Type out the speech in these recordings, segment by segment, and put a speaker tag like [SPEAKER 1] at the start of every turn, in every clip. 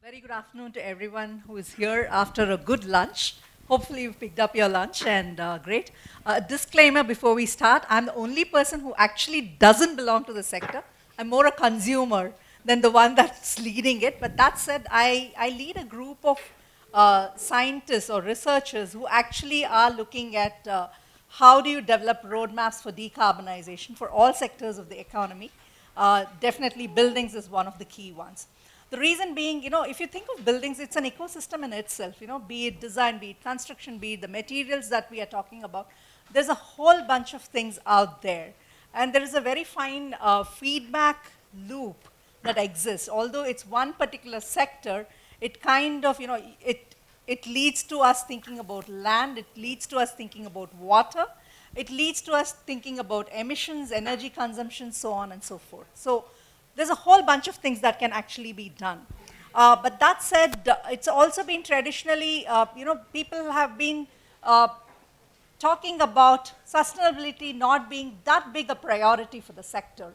[SPEAKER 1] Very good afternoon to everyone who is here after a good lunch. Hopefully you've picked up your lunch and great. Disclaimer before we start, I'm the only person who actually doesn't belong to the sector. I'm more a consumer than the one that's leading it. But that said, I lead a group of scientists or researchers who actually are looking at how do you develop roadmaps for decarbonization for all sectors of the economy. Definitely buildings is one of the key ones. The reason being, if you think of buildings, it's an ecosystem in itself, be it design, be it construction, be it the materials that we are talking about. There's a whole bunch of things out there. And there is a very fine feedback loop that exists. Although it's one particular sector, it kind of, it leads to us thinking about land, it leads to us thinking about water, it leads to us thinking about emissions, energy consumption, so on and so forth. So there's a whole bunch of things that can actually be done. But that said, it's also been traditionally, people have been talking about sustainability not being that big a priority for the sector.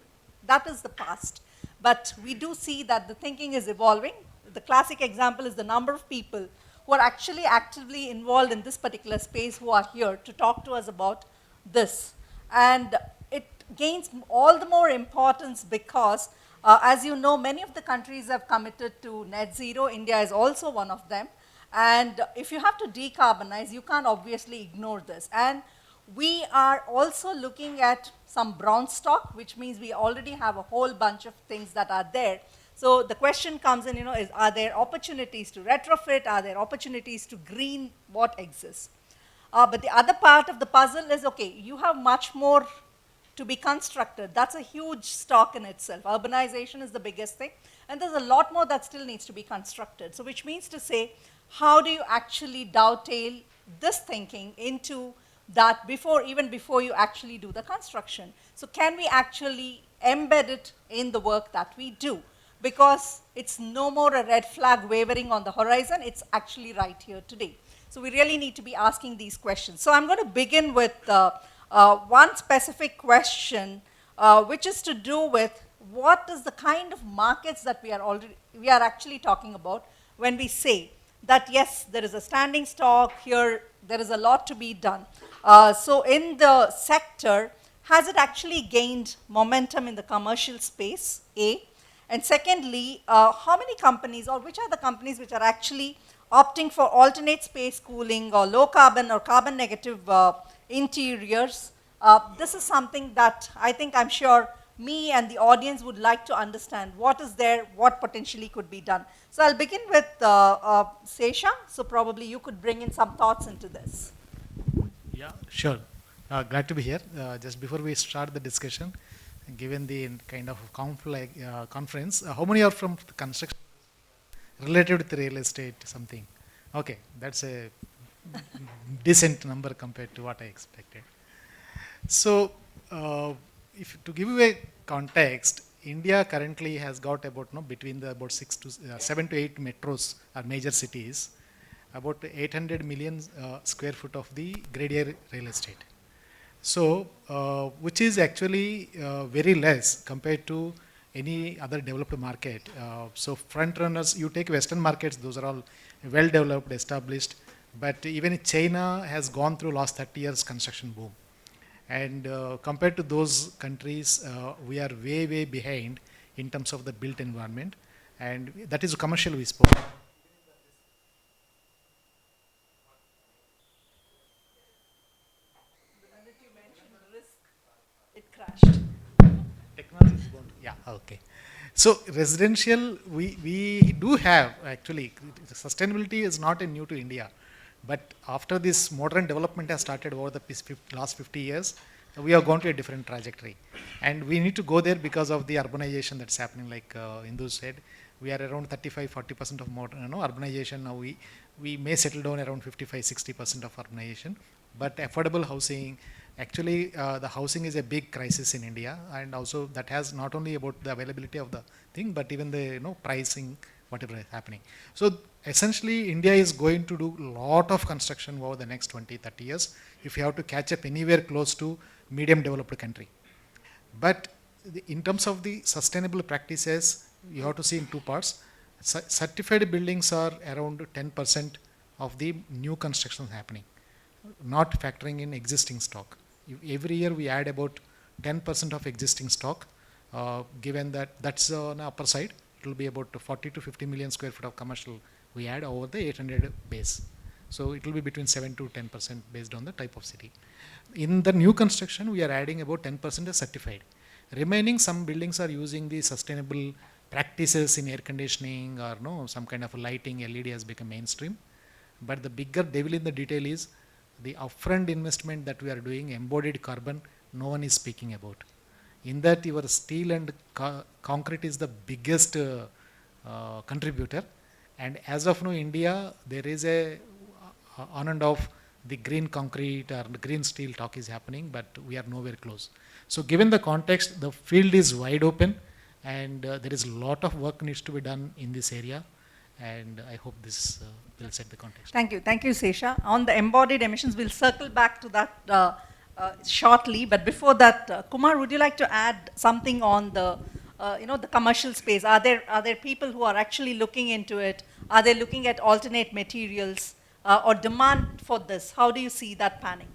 [SPEAKER 1] That is the past. But we do see that the thinking is evolving. The classic example is the number of people who are actually actively involved in this particular space who are here to talk to us about this. And it gains all the more importance because as you know, many of the countries have committed to net zero. India is also one of them. And if you have to decarbonize, you can't obviously ignore this. And we are also looking at some brown stock, which means we already have a whole bunch of things that are there. So the question comes in, are there opportunities to retrofit? Are there opportunities to green what exists? But the other part of the puzzle is, okay, you have much more to be constructed. That's a huge stock in itself. Urbanization is the biggest thing. And there's a lot more that still needs to be constructed. So which means to say, how do you actually dovetail this thinking into that even before you actually do the construction? So can we actually embed it in the work that we do? Because it's no more a red flag wavering on the horizon. It's actually right here today. So we really need to be asking these questions. So I'm going to begin with one specific question, which is to do with what is the kind of markets that we are actually talking about when we say that yes, there is a standing stock here, there is a lot to be done. So in the sector, has it actually gained momentum in the commercial space, A? And secondly, how many companies or which are the companies which are actually opting for alternate space cooling or low carbon or carbon negative interiors? This is something that I'm sure me and the audience would like to understand. What is there, what potentially could be done? So I'll begin with Sesha. So probably you could bring in some thoughts into this.
[SPEAKER 2] Yeah, sure. Glad to be here. Just before we start the discussion, given the kind of conference, how many are from the construction related with real estate something? Okay, that's a decent number compared to what I expected. So, to give you a context, India currently has got about between the about 7 to 8 metros or major cities, about 800 million square foot of the grade A real estate. So, which is actually very less compared to any other developed market. So, front runners, you take Western markets; those are all well developed, established. But even China has gone through last 30 years construction boom. And compared to those countries, we are way, way behind in terms of the built environment. And that is commercial we spoke.
[SPEAKER 1] The minute you mentioned risk, it crashed.
[SPEAKER 2] Technology is going to, yeah, okay. So residential, we do have actually, sustainability is not new to India. But after this modern development has started over the last 50 years, we have gone to a different trajectory. And we need to go there because of the urbanization that's happening, like Indu said. We are around 35-40% of modern urbanization. Now we may settle down around 55-60% of urbanization. But affordable housing, actually the housing is a big crisis in India. And also that has not only about the availability of the thing, but even the pricing, whatever is happening. So essentially, India is going to do a lot of construction over the next 20-30 years if you have to catch up anywhere close to medium developed country. But in terms of the sustainable practices, you have to see in two parts. Certified buildings are around 10% of the new construction happening, not factoring in existing stock. Every year we add about 10% of existing stock, given that that's on the upper side, it will be about 40 to 50 million square foot of commercial we add over the 800 base. So it will be between 7 to 10% based on the type of city. In the new construction, we are adding about 10% as certified. Remaining, some buildings are using the sustainable practices in air conditioning or some kind of lighting. LED has become mainstream. But the bigger devil in the detail is the upfront investment that we are doing, embodied carbon, no one is speaking about. In that, your steel and concrete is the biggest contributor. And as of now, India, there is a on and off the green concrete or the green steel talk is happening, but we are nowhere close. So given the context, the field is wide open, and there is a lot of work needs to be done in this area, and I hope this will set the context.
[SPEAKER 1] Thank you, Sesha. On the embodied emissions, we'll circle back to that shortly, but before that, Kumar, would you like to add something on the the commercial space? Are there people who are actually looking into it? Are they looking at alternate materials or demand for this? How do you see that panning?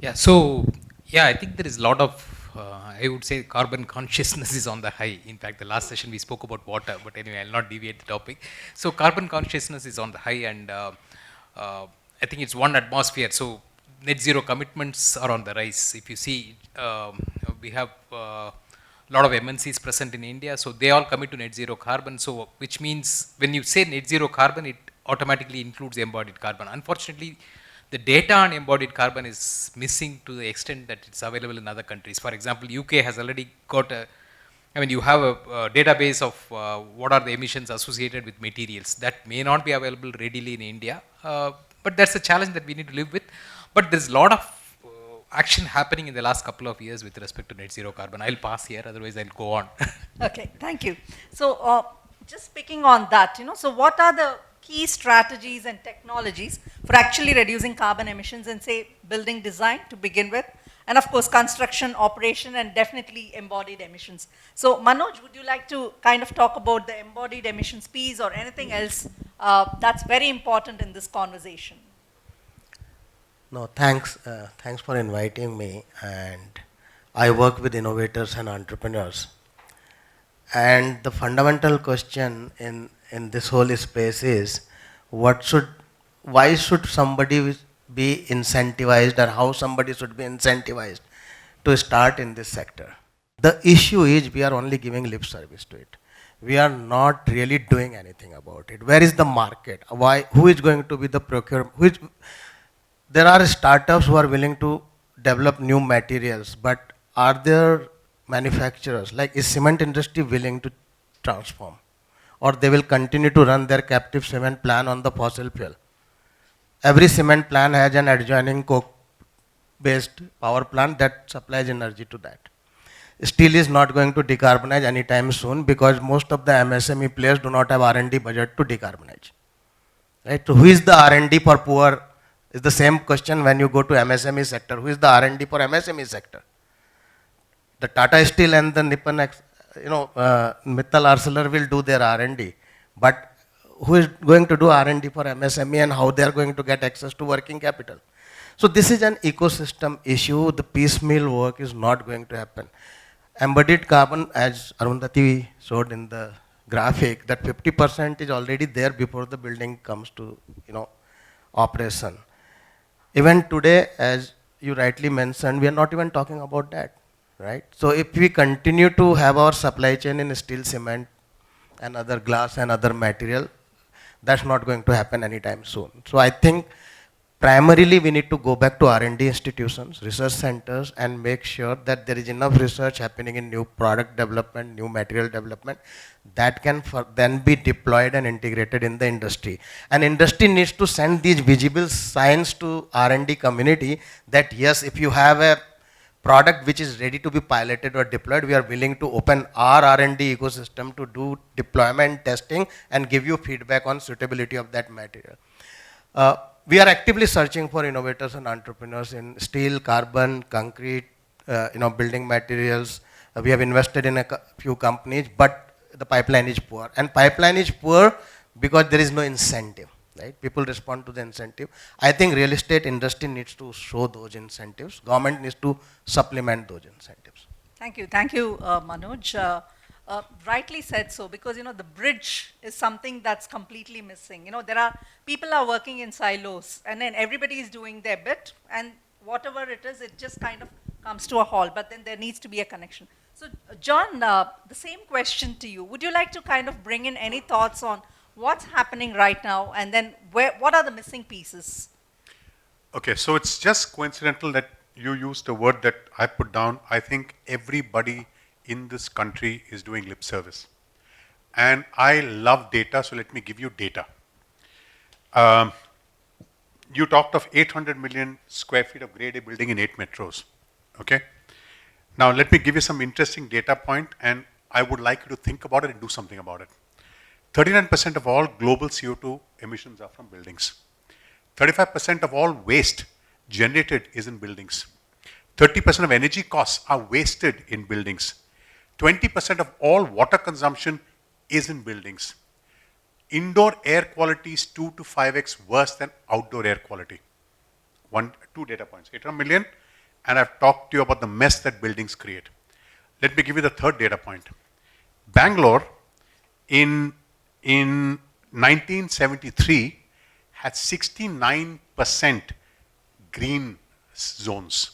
[SPEAKER 3] Yeah, so I think there is a lot of, I would say, carbon consciousness is on the high. In fact, the last session we spoke about water, but anyway, I'll not deviate the topic. So carbon consciousness is on the high, and I think it's one atmosphere. So net zero commitments are on the rise. If you see, we have a lot of MNCs present in India, so they all commit to net zero carbon. So which means when you say net zero carbon, it automatically includes embodied carbon. Unfortunately, the data on embodied carbon is missing to the extent that it's available in other countries. For example, UK has already got you have a database of what are the emissions associated with materials. That may not be available readily in India, but that's a challenge that we need to live with. But there's a lot of action happening in the last couple of years with respect to net zero carbon. I'll pass here, otherwise I'll go on.
[SPEAKER 1] Okay, thank you. So just speaking on that, so what are the key strategies and technologies for actually reducing carbon emissions in, say, building design to begin with, and of course construction, operation, and definitely embodied emissions? So Manoj, would you like to kind of talk about the embodied emissions piece or anything else that's very important in this conversation?
[SPEAKER 4] No, thanks. Thanks for inviting me. And I work with innovators and entrepreneurs. And the fundamental question in this whole space is, why should somebody be incentivized, or how somebody should be incentivized to start in this sector? The issue is we are only giving lip service to it. We are not really doing anything about it. Where is the market? Who is going to be the procurement? There are startups who are willing to develop new materials, but are there manufacturers, like is cement industry willing to transform? Or they will continue to run their captive cement plant on the fossil fuel? Every cement plant has an adjoining coke-based power plant that supplies energy to that. Steel is not going to decarbonize anytime soon because most of the MSME players do not have R&D budget to decarbonize. Right? So who is the R&D for poor? Is the same question when you go to MSME sector. Who is the R&D for MSME sector? The Tata Steel and the Nippon, Mittal Arcelor will do their R&D, but who is going to do R&D for MSME and how they are going to get access to working capital? So this is an ecosystem issue. The piecemeal work is not going to happen. Embodied carbon, as Arundhati showed in the graphic, that 50% is already there before the building comes to operation. Even today, as you rightly mentioned, we are not even talking about that, right? So if we continue to have our supply chain in steel, cement, and other glass and other material, that's not going to happen anytime soon. So I think primarily we need to go back to R&D institutions, research centers, and make sure that there is enough research happening in new product development, new material development, that can then be deployed and integrated in the industry. And industry needs to send these visible signs to R&D community that yes, if you have a product which is ready to be piloted or deployed, we are willing to open our R&D ecosystem to do deployment testing and give you feedback on suitability of that material. We are actively searching for innovators and entrepreneurs in steel, carbon, concrete, building materials, We have invested in a few companies, but the pipeline is poor. And pipeline is poor because there is no incentive, right? People respond to the incentive. I think real estate industry needs to show those incentives. Government needs to supplement those incentives.
[SPEAKER 1] Thank you, Manoj. Rightly said so, because the bridge is something that's completely missing. People are working in silos, and then everybody is doing their bit, and whatever it is, it just kind of comes to a halt. But then there needs to be a connection. So, John, the same question to you. Would you like to kind of bring in any thoughts on what's happening right now, and then what are the missing pieces?
[SPEAKER 5] Okay, so it's just coincidental that you used the word that I put down. I think everybody in this country is doing lip service. And I love data, so let me give you data. You talked of 800 million square feet of grade A building in 8 metros, okay? Now let me give you some interesting data point, and I would like you to think about it and do something about it. 39% of all global CO2 emissions are from buildings. 35% of all waste generated is in buildings. 30% of energy costs are wasted in buildings. 20% of all water consumption is in buildings. Indoor air quality is 2 to 5x worse than outdoor air quality. Two data points, 800 million, and I've talked to you about the mess that buildings create. Let me give you the third data point. Bangalore in 1973 had 69% green zones.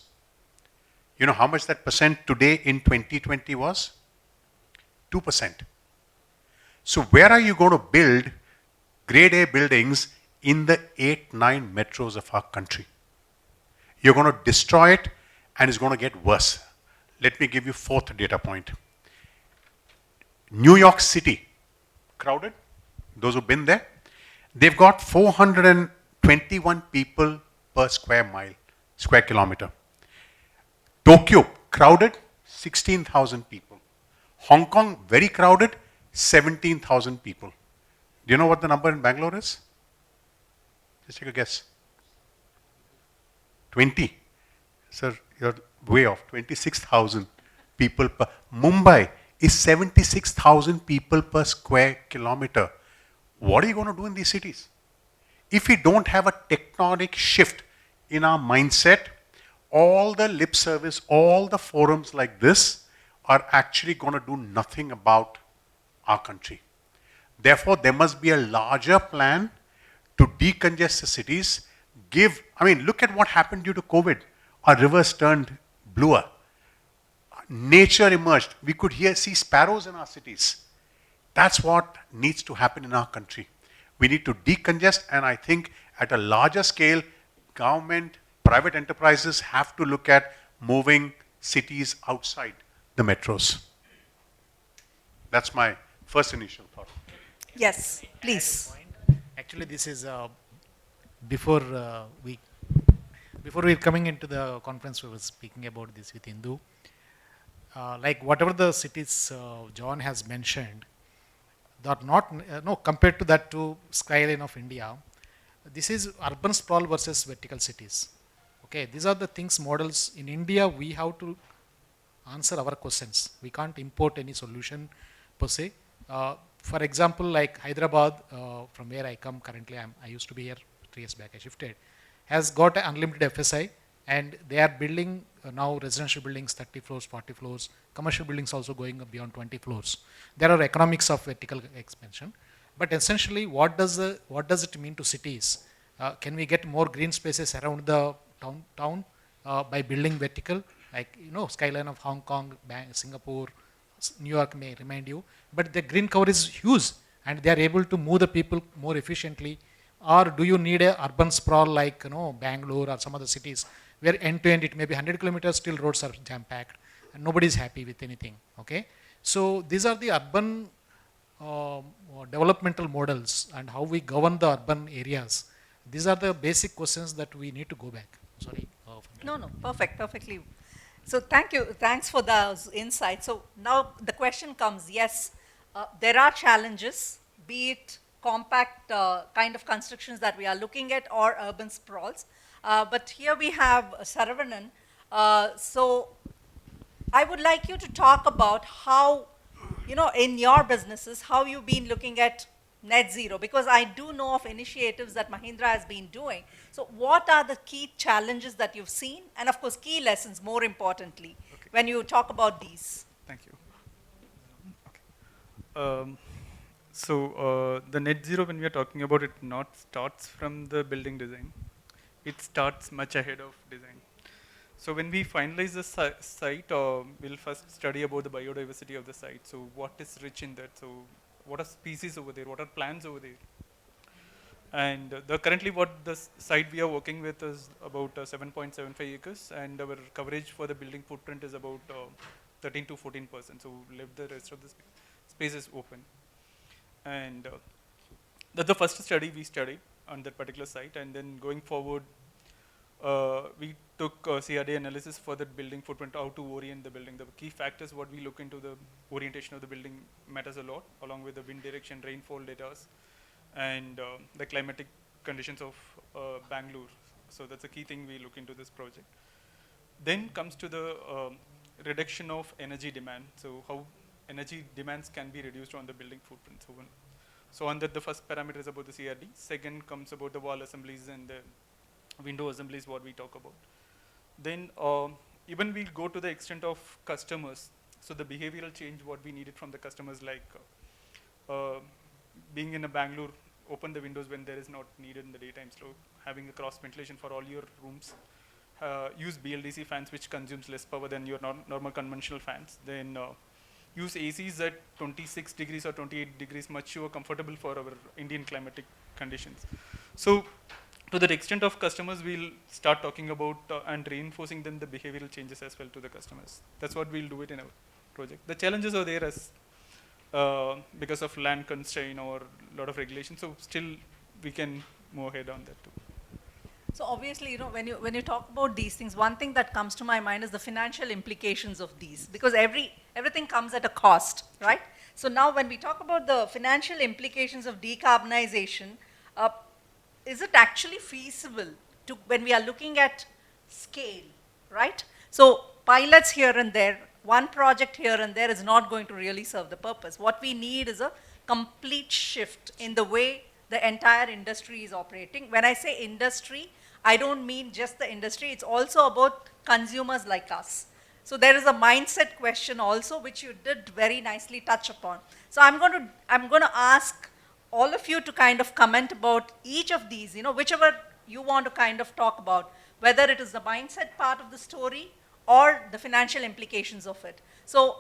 [SPEAKER 5] You know how much that percent today in 2020 was? 2%. So where are you going to build grade A buildings in the 8-9 metros of our country? You're going to destroy it, and it's going to get worse. Let me give you fourth data point. New York City, crowded, those who've been there, they've got 421 people per square kilometer. Tokyo, crowded, 16,000 people. Hong Kong, very crowded, 17,000 people. Do you know what the number in Bangalore is? Just take a guess. 20. Sir, you're way off. 26,000 people per. Mumbai is 76,000 people per square kilometer. What are you going to do in these cities? If we don't have a tectonic shift in our mindset, all the lip service, all the forums like this are actually going to do nothing about our country. Therefore, there must be a larger plan to decongest the cities. Look at what happened due to COVID. Our rivers turned bluer. Nature emerged. We could see sparrows in our cities. That's what needs to happen in our country. We need to decongest, and I think at a larger scale, government, private enterprises have to look at moving cities outside the metros. That's my first initial thought.
[SPEAKER 1] Yes, please.
[SPEAKER 2] Actually, this is before we're coming into the conference, we were speaking about this with Indu. Like whatever the cities John has mentioned, they are not compared to that to skyline of India. This is urban sprawl versus vertical cities. Okay, these are the things, models. In India, we have to answer our questions. We can't import any solution per se. For example, like Hyderabad, from where I come currently, I used to be here 3 years back, I shifted, has got an unlimited FSI, and they are building now residential buildings 30 floors, 40 floors, commercial buildings also going beyond 20 floors. There are economics of vertical expansion, but essentially what does it mean to cities? Can we get more green spaces around the town by building vertical? Like, skyline of Hong Kong, Singapore, New York may remind you, but the green cover is huge, and they are able to move the people more efficiently. Or do you need a urban sprawl like Bangalore or some other cities where end to end it may be 100 kilometers, still roads are jam packed and nobody is happy with anything. Okay, so these are the urban developmental models and how we govern the urban areas. These are the basic questions that we need to go back. Sorry.
[SPEAKER 1] No, perfectly. So thank you. Thanks for those insights. So now the question comes, yes, there are challenges, be it compact kind of constructions that we are looking at or urban sprawls. But here we have Saravanan. So I would like you to talk about how, in your businesses, how you've been looking at net zero, because I do know of initiatives that Mahindra has been doing. So what are the key challenges that you've seen? And of course, key lessons, more importantly,
[SPEAKER 6] Okay.
[SPEAKER 1] when you talk about these.
[SPEAKER 6] Thank you. Um, the net zero, when we are talking about it, not starts from the building design. It starts much ahead of design. So when we finalize the site, we'll first study about the biodiversity of the site. So what is rich in that? So what are species over there? What are plants over there? And currently what the site we are working with is about 7.75 acres, and our coverage for the building footprint is about 13 to 14%. So we left the rest of the space is open. And that's the first study we studied on that particular site. And then going forward, we took CRD analysis for that building footprint, how to orient the building. The key factors what we look into, the orientation of the building matters a lot, along with the wind direction, rainfall data, and the climatic conditions of Bangalore. So that's a key thing we look into this project. Then comes to the reduction of energy demand. So how energy demands can be reduced on the building footprint. So on that, the first parameter is about the CRD. Second comes about the wall assemblies and the window assemblies, what we talk about. Then even we'll go to the extent of customers. So the behavioral change, what we needed from the customers, like being in a Bangalore, open the windows when there is not needed in the daytime, so having a cross ventilation for all your rooms. Use BLDC fans, which consumes less power than your normal conventional fans. Then use ACs at 26 degrees or 28 degrees, much more comfortable for our Indian climatic conditions. So to the extent of customers, we'll start talking about and reinforcing them the behavioral changes as well to the customers. That's what we'll do it in our project. The challenges are there as because of land constraint or a lot of regulations. So still we can move ahead on that too.
[SPEAKER 1] So obviously, when you talk about these things, one thing that comes to my mind is the financial implications of these, because everything comes at a cost, right? So now when we talk about the financial implications of decarbonization, is it actually feasible to, when we are looking at scale, right? So pilots here and there, one project here and there is not going to really serve the purpose. What we need is a complete shift in the way the entire industry is operating. When I say industry, I don't mean just the industry, it's also about consumers like us. So there is a mindset question also, which you did very nicely touch upon. So I'm going to ask all of you to kind of comment about each of these, whichever you want to kind of talk about, whether it is the mindset part of the story or the financial implications of it. So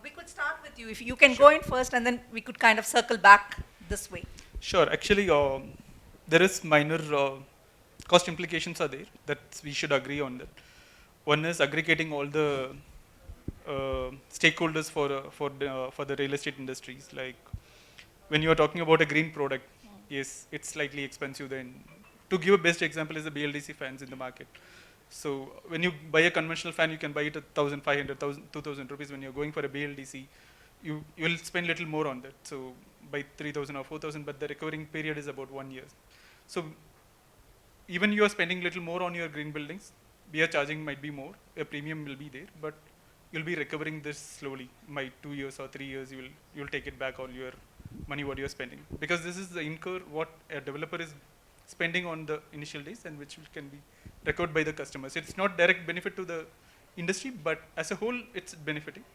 [SPEAKER 1] we could start with you. If you can go in first, and then we could kind of circle back this way.
[SPEAKER 6] Sure. Actually, there is minor cost implications are there that we should agree on that. One is aggregating all the stakeholders for the real estate industries. Like when you are talking about a green product, yes, it's slightly expensive. Then to give a best example is the BLDC fans in the market. So when you buy a conventional fan, you can buy it at 1,500, 2,000 rupees. When you're going for a BLDC, you will spend little more on that. So by 3,000 or 4,000, but the recovering period is about 1 year. So even you are spending little more on your green buildings, we are charging might be more, a premium will be there, but you'll be recovering this slowly. By 2 years or 3 years, you'll take it back all your money what you're spending. Because this is the incur what a developer is spending on the initial days and which can be recovered by the customers. It's not direct benefit to the industry, but as a whole, it's benefiting.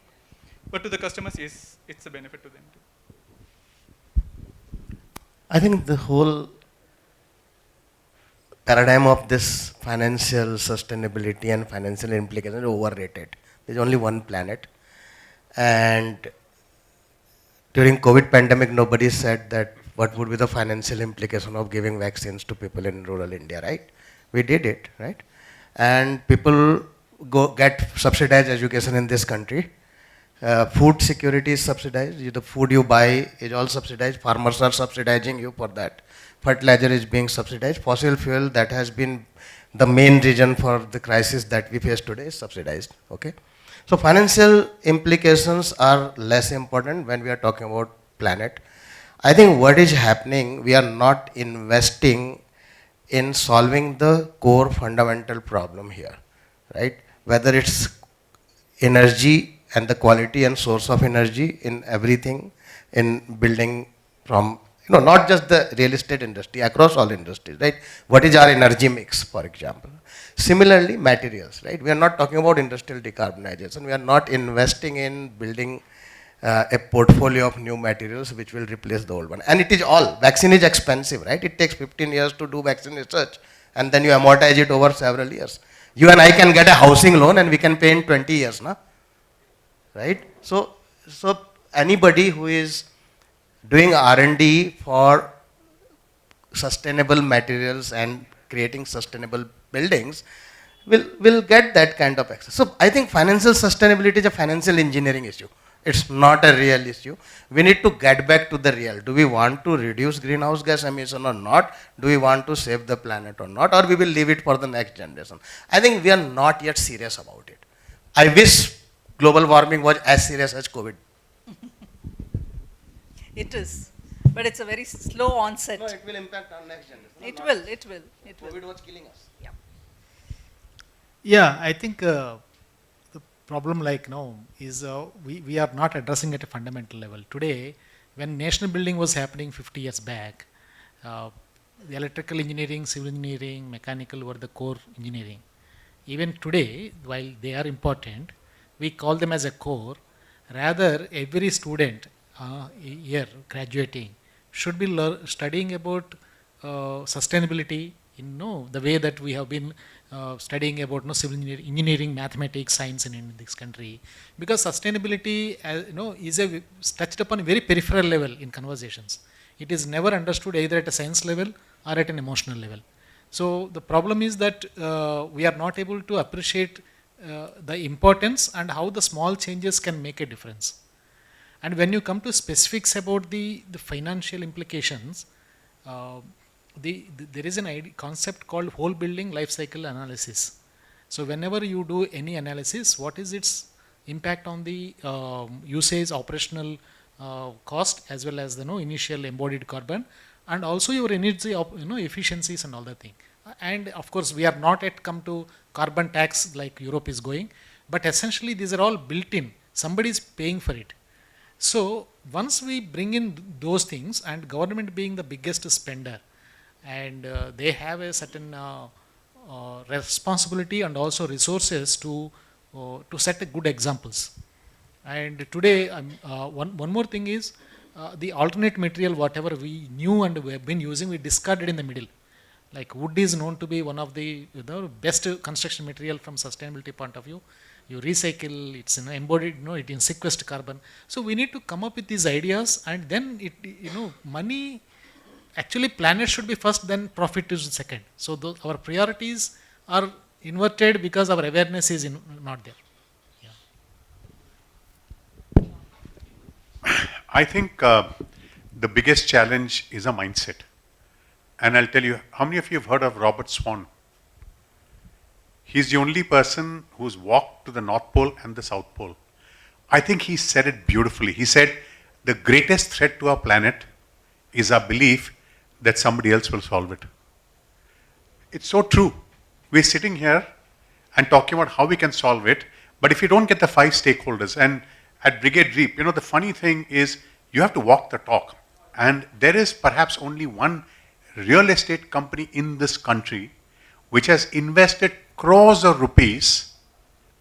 [SPEAKER 6] But to the customers, yes, it's a benefit to them too.
[SPEAKER 4] I think the whole paradigm of this financial sustainability and financial implications is overrated. There's only one planet. And during COVID pandemic, nobody said that what would be the financial implication of giving vaccines to people in rural India, right? We did it, right? And people get subsidized education in this country. Food security is subsidized. The food you buy is all subsidized. Farmers are subsidizing you for that. Fertilizer is being subsidized. Fossil fuel, that has been the main reason for the crisis that we face today, is subsidized. Okay. So financial implications are less important when we are talking about planet. I think what is happening, we are not investing in solving the core fundamental problem here, right? Whether it's energy and the quality and source of energy in everything, in building from, not just the real estate industry, across all industries, right? What is our energy mix, for example? Similarly, materials, right? We are not talking about industrial decarbonization. We are not investing in building a portfolio of new materials which will replace the old one. And it is all, vaccine is expensive, right? It takes 15 years to do vaccine research, and then you amortize it over several years. You and I can get a housing loan and we can pay in 20 years, na? Right? So anybody who is doing R&D for sustainable materials and creating sustainable buildings will get that kind of access. So I think financial sustainability is a financial engineering issue. It's not a real issue. We need to get back to the real. Do we want to reduce greenhouse gas emission or not? Do we want to save the planet or not? Or we will leave it for the next generation? I think we are not yet serious about it. I wish global warming was as serious as COVID.
[SPEAKER 1] It is. But it's a very slow onset.
[SPEAKER 4] No, it will impact our next generation.
[SPEAKER 1] It will.
[SPEAKER 4] COVID was killing us.
[SPEAKER 1] Yeah.
[SPEAKER 2] Yeah, I think the problem is we are not addressing at a fundamental level. Today, when national building was happening 50 years back, the electrical engineering, civil engineering, mechanical were the core engineering. Even today, while they are important, we call them as a core. Rather, every student here graduating should be studying about sustainability the way that we have been studying about civil engineering, mathematics, science in this country, because sustainability is touched upon a very peripheral level in conversations. It is never understood either at a science level or at an emotional level. So the problem is that we are not able to appreciate the importance and how the small changes can make a difference. And when you come to specifics about the financial implications, there is an concept called whole building life cycle analysis. So whenever you do any analysis, what is its impact on the usage, operational cost, as well as the initial embodied carbon, and also your energy efficiencies and all that thing. And of course, we are not yet come to carbon tax like Europe is going, but essentially these are all built in. Somebody is paying for it. So once we bring in those things, and government being the biggest spender, and they have a certain responsibility and also resources to set a good examples. And today, one more thing is the alternate material, whatever we knew and we have been using, we discarded in the middle. Like wood is known to be one of the best construction material from sustainability point of view. You recycle, it's embodied, it sequesters carbon. So we need to come up with these ideas, and then money, actually planet should be first, then profit is second. So our priorities are inverted because our awareness is not there. Yeah.
[SPEAKER 5] I think the biggest challenge is a mindset. And I'll tell you, how many of you have heard of Robert Swan? He's the only person who's walked to the North Pole and the South Pole. I think he said it beautifully. He said, the greatest threat to our planet is our belief that somebody else will solve it. It's so true. We're sitting here and talking about how we can solve it, but if you don't get the 5 stakeholders, and at Brigade Reap, the funny thing is you have to walk the talk. And there is perhaps only one real estate company in this country which has invested crores of rupees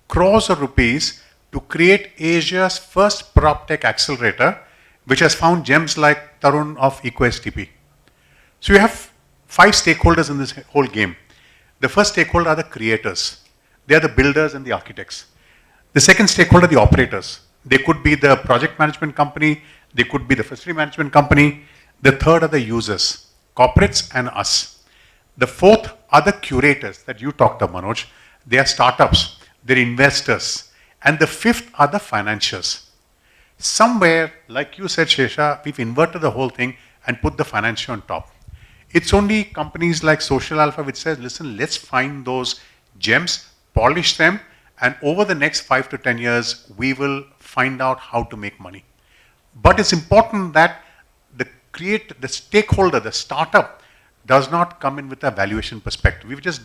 [SPEAKER 5] to create Asia's first PropTech accelerator, which has found gems like Tarun of EcoSTP. So you have 5 stakeholders in this whole game. The first stakeholder are the creators. They are the builders and the architects. The second stakeholder are the operators. They could be the project management company, they could be the facility management company. The third are the users, corporates and us. The fourth are the curators that you talked about, Manoj. They are startups, they're investors. And the fifth are the financiers. Somewhere, like you said, Sesha, we've inverted the whole thing and put the financier on top. It's only companies like Social Alpha which says, listen, let's find those gems, polish them, and over the next 5 to 10 years, we will find out how to make money. But it's important that the stakeholder, the startup, does not come in with a valuation perspective. We were just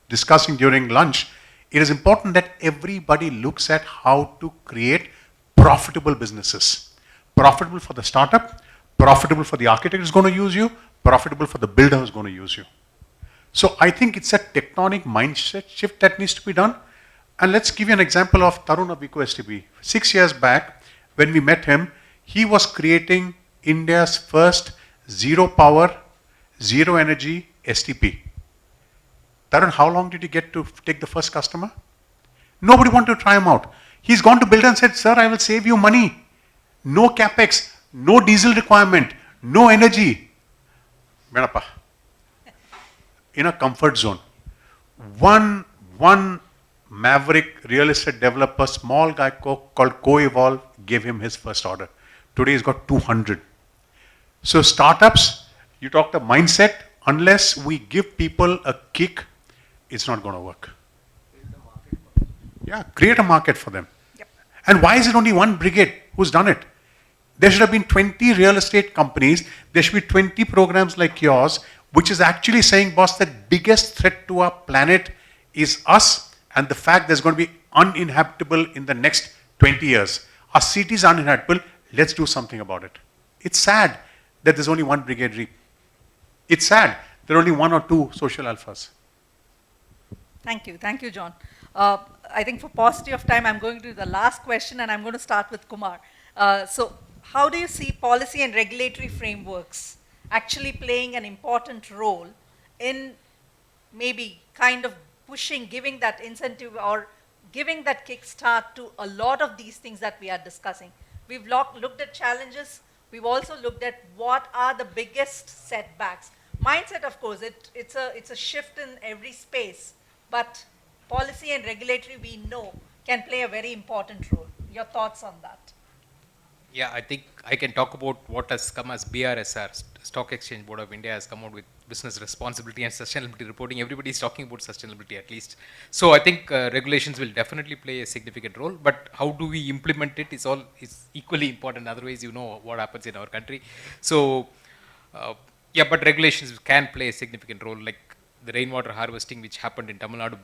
[SPEAKER 5] discussing during lunch, It is important that everybody looks at how to create profitable businesses. Profitable for the startup, profitable for the architect who's going to use you, profitable for the builder who's going to use you. So I think it's a tectonic mindset shift that needs to be done. And let's give you an example of Tarun of EcoSTP. 6 years back, when we met him, he was creating India's first zero power, zero energy STP. Tarun, how long did he get to take the first customer? Nobody wanted to try him out. He's gone to builder and said, sir, I will save you money. No capex, no diesel requirement, no energy. Menappa. In a comfort zone. One maverick real estate developer, small guy called Co-Evolve, gave him his first order. Today he's got 200. So startups, you talked a mindset, unless we give people a kick, it's not going to work. Yeah, create a market for them.
[SPEAKER 1] Yep.
[SPEAKER 5] And why is it only one brigade who's done it? There should have been 20 real estate companies, there should be 20 programs like yours, which is actually saying, boss, the biggest threat to our planet is us and the fact there's going to be uninhabitable in the next 20 years. Our cities are uninhabitable, let's do something about it. It's sad that there's only one brigade REAP. It's sad there are only one or two social alphas.
[SPEAKER 1] Thank you, John. I think for paucity of time, I'm going to the last question, and I'm going to start with Kumar. So, how do you see policy and regulatory frameworks actually playing an important role in maybe kind of pushing, giving that incentive or giving that kickstart to a lot of these things that we are discussing? We've looked at challenges. We've also looked at what are the biggest setbacks. Mindset, of course, it's a shift in every space, but policy and regulatory, we know, can play a very important role. Your thoughts on that?
[SPEAKER 3] Yeah, I think I can talk about what has come as BRSR, Stock Exchange Board of India has come out with business responsibility and sustainability reporting. Everybody is talking about sustainability at least. So I think regulations will definitely play a significant role, but how do we implement it is equally important. Otherwise, you know what happens in our country. So yeah, but regulations can play a significant role, like the rainwater harvesting which happened in Tamil Nadu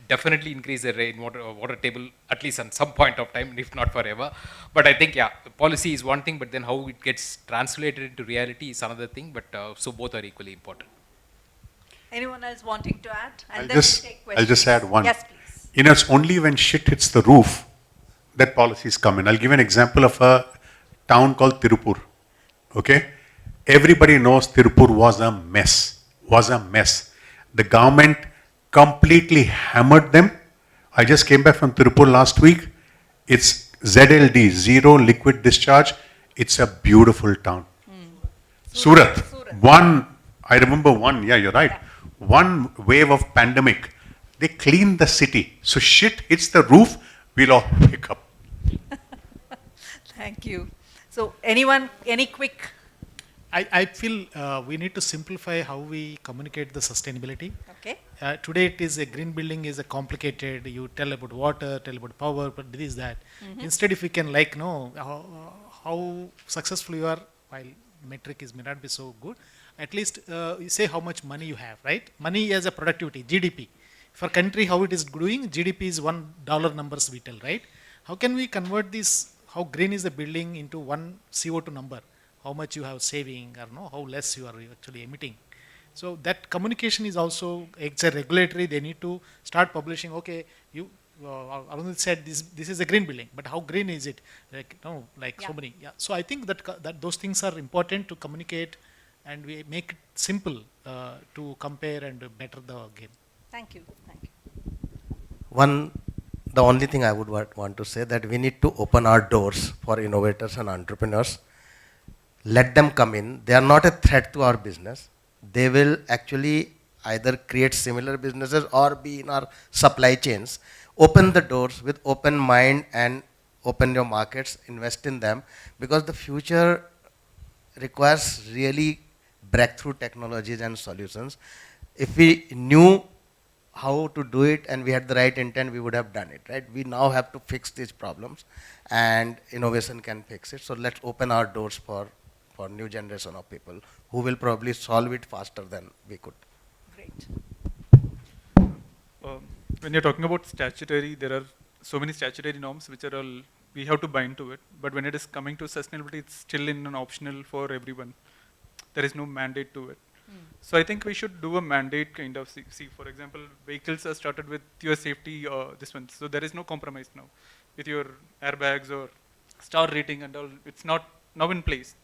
[SPEAKER 3] definitely increase the water table at least at some point of time, if not forever. But I think, yeah, policy is one thing, but then how it gets translated into reality is another thing. But so both are equally important.
[SPEAKER 1] Anyone else wanting to add? And
[SPEAKER 5] I'll just add one.
[SPEAKER 1] Yes, please.
[SPEAKER 5] You know, it's only when shit hits the roof that policies come in. I'll give you an example of a town called Tirupur. Okay? Everybody knows Tirupur was a mess. The government completely hammered them. I just came back from Tirupur last week. It's ZLD, zero liquid discharge. It's a beautiful town. Surat. I remember yeah, you're right. Yeah. One wave of pandemic, they cleaned the city. So shit hits the roof, we'll all wake up.
[SPEAKER 1] Thank you. So anyone, any quick?
[SPEAKER 2] I feel we need to simplify how we communicate the sustainability.
[SPEAKER 1] Okay.
[SPEAKER 2] Today it is a green building is a complicated, you tell about water, tell about power, but this is that. Instead if we can know how successful you are, while metric may not be so good, at least you say how much money you have, right? Money as a productivity, GDP. For country how it is doing, GDP is $1 numbers we tell, right? How can we convert this, how green is the building into one CO2 number? How much you have saving or how less you are actually emitting. So that communication is also, it's a regulatory, they need to start publishing, okay, you, Arundhati said this is a green building, but how green is it? So many. Yeah. So I think that those things are important to communicate and we make it simple to compare and better the game.
[SPEAKER 1] Thank you.
[SPEAKER 4] The only thing I would want to say that we need to open our doors for innovators and entrepreneurs. Let them come in. They are not a threat to our business. They will actually either create similar businesses or be in our supply chains. Open the doors with open mind and open your markets, invest in them, because the future requires really breakthrough technologies and solutions. If we knew how to do it and we had the right intent, we would have done it, right? We now have to fix these problems and innovation can fix it. So let's open our doors for new generation of people who will probably solve it faster than we could.
[SPEAKER 1] Great.
[SPEAKER 6] when you're talking about statutory, there are so many statutory norms which are all, we have to bind to it. But when it is coming to sustainability, it's still in an optional for everyone. There is no mandate to it. So I think we should do a mandate kind of, see for example, vehicles are started with your safety, this one. So there is no compromise now with your airbags or star rating and all. It's not now in place.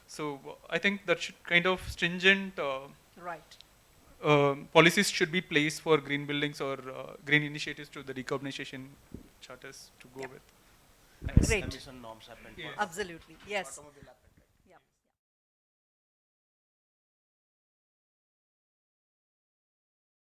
[SPEAKER 6] So I think that should kind of stringent
[SPEAKER 1] Right.
[SPEAKER 6] policies should be placed for green buildings or green initiatives to the decarbonization charters to go
[SPEAKER 1] Yeah.
[SPEAKER 6] with. Thanks.
[SPEAKER 1] Great.
[SPEAKER 4] Emission norms have been
[SPEAKER 6] Yes.
[SPEAKER 1] Absolutely. Yes.
[SPEAKER 4] Automobile